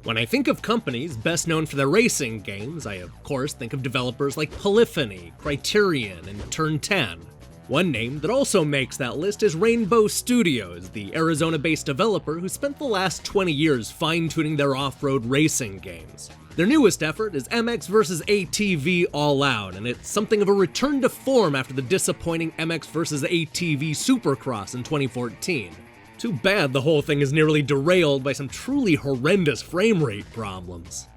When I think of companies best known for their racing games, I of course think of developers like Polyphony, Criterion, and Turn 10. One name that also makes that list is Rainbow Studios, the Arizona-based developer who spent the last 20 years fine-tuning their off-road racing games. Their newest effort is MX vs. ATV All Out, and it's something of a return to form after the disappointing MX vs. ATV Supercross in 2014. Too bad the whole thing is nearly derailed by some truly horrendous frame rate problems.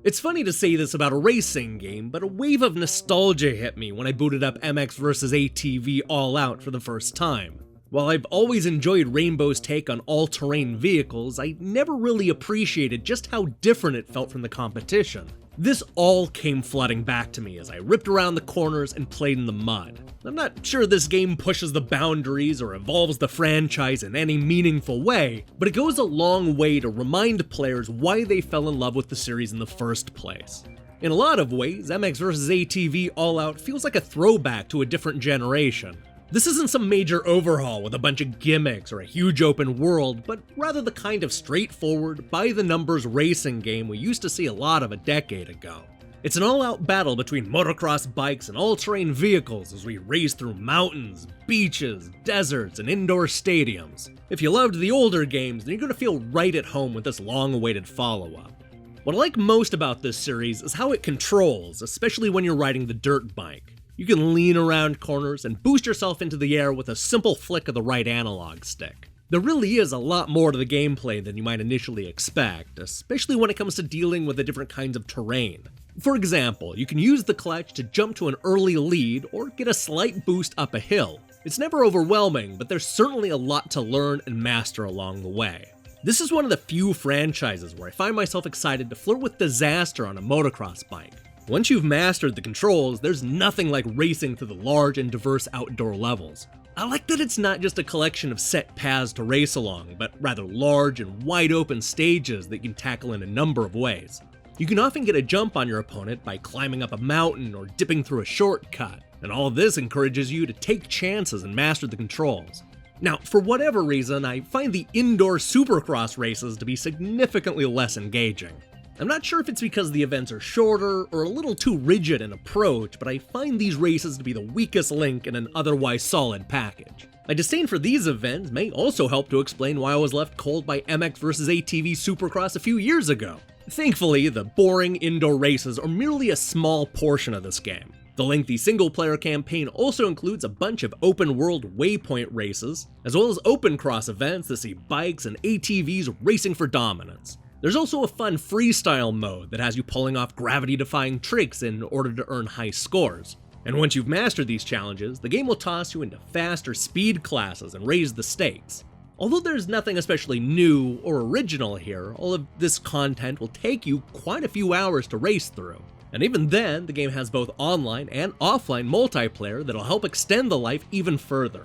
It's funny to say this about a racing game, but a wave of nostalgia hit me when I booted up MX vs. ATV All Out for the first time. While I've always enjoyed Rainbow's take on all-terrain vehicles, I never really appreciated just how different it felt from the competition. This all came flooding back to me as I ripped around the corners and played in the mud. I'm not sure this game pushes the boundaries or evolves the franchise in any meaningful way, but it goes a long way to remind players why they fell in love with the series in the first place. In a lot of ways, MX vs. ATV All Out feels like a throwback to a different generation. This isn't some major overhaul with a bunch of gimmicks or a huge open world, but rather the kind of straightforward, by-the-numbers racing game we used to see a lot of a decade ago. It's an all-out battle between motocross bikes and all-terrain vehicles as we race through mountains, beaches, deserts, and indoor stadiums. If you loved the older games, then you're going to feel right at home with this long-awaited follow-up. What I like most about this series is how it controls, especially when you're riding the dirt bike. You can lean around corners and boost yourself into the air with a simple flick of the right analog stick. There really is a lot more to the gameplay than you might initially expect, especially when it comes to dealing with the different kinds of terrain. For example, you can use the clutch to jump to an early lead or get a slight boost up a hill. It's never overwhelming, but there's certainly a lot to learn and master along the way. This is one of the few franchises where I find myself excited to flirt with disaster on a motocross bike. Once you've mastered the controls, there's nothing like racing through the large and diverse outdoor levels. I like that it's not just a collection of set paths to race along, but rather large and wide open stages that you can tackle in a number of ways. You can often get a jump on your opponent by climbing up a mountain or dipping through a shortcut, and all of this encourages you to take chances and master the controls. Now, for whatever reason, I find the indoor supercross races to be significantly less engaging. I'm not sure if it's because the events are shorter or a little too rigid in approach, but I find these races to be the weakest link in an otherwise solid package. My disdain for these events may also help to explain why I was left cold by MX vs. ATV Supercross a few years ago. Thankfully, the boring indoor races are merely a small portion of this game. The lengthy single-player campaign also includes a bunch of open-world waypoint races, as well as open cross events that see bikes and ATVs racing for dominance. There's also a fun freestyle mode that has you pulling off gravity-defying tricks in order to earn high scores. And once you've mastered these challenges, the game will toss you into fast or speed classes and raise the stakes. Although there's nothing especially new or original here, all of this content will take you quite a few hours to race through. And even then, the game has both online and offline multiplayer that'll help extend the life even further.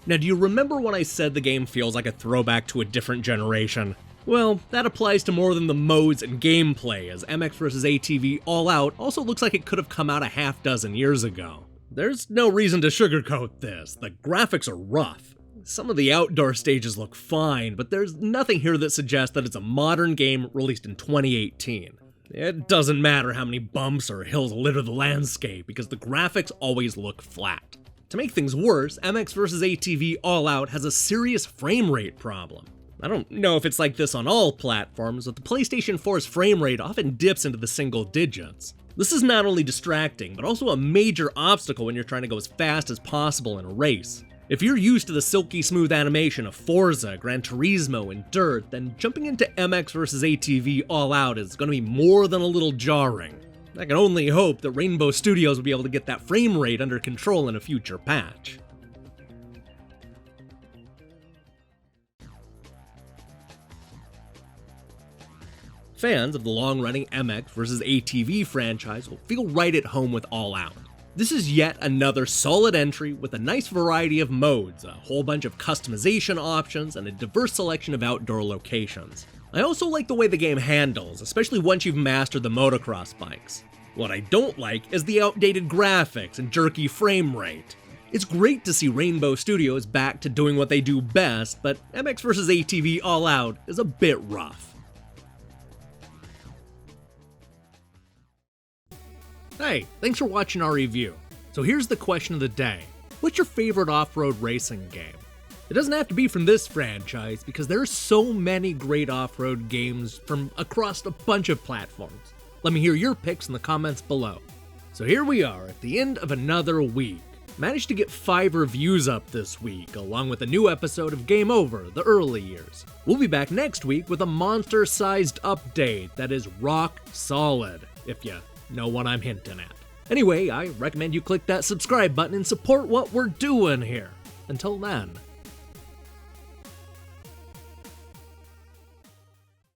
Now, do you remember when I said the game feels like a throwback to a different generation? Well, that applies to more than the modes and gameplay, as MX vs. ATV All Out also looks like it could have come out a half dozen years ago. There's no reason to sugarcoat this, the graphics are rough. Some of the outdoor stages look fine, but there's nothing here that suggests that it's a modern game released in 2018. It doesn't matter how many bumps or hills litter the landscape, because the graphics always look flat. To make things worse, MX vs. ATV All Out has a serious frame rate problem. I don't know if it's like this on all platforms, but the PlayStation 4's frame rate often dips into the single digits. This is not only distracting, but also a major obstacle when you're trying to go as fast as possible in a race. If you're used to the silky smooth animation of Forza, Gran Turismo, and Dirt, then jumping into MX vs. ATV All Out is going to be more than a little jarring. I can only hope that Rainbow Studios will be able to get that frame rate under control in a future patch. Fans of the long-running MX vs. ATV franchise will feel right at home with All Out. This is yet another solid entry with a nice variety of modes, a whole bunch of customization options, and a diverse selection of outdoor locations. I also like the way the game handles, especially once you've mastered the motocross bikes. What I don't like is the outdated graphics and jerky frame rate. It's great to see Rainbow Studios back to doing what they do best, but MX vs. ATV All Out is a bit rough. Hey, thanks for watching our review. So here's the question of the day. What's your favorite off-road racing game? It doesn't have to be from this franchise, because there are so many great off-road games from across a bunch of platforms. Let me hear your picks in the comments below. So here we are at the end of another week. Managed to get 5 reviews up this week, along with a new episode of Game Over, the early years. We'll be back next week with a monster-sized update that is rock solid, if you know what I'm hinting at. Anyway, I recommend you click that subscribe button and support what we're doing here. Until then.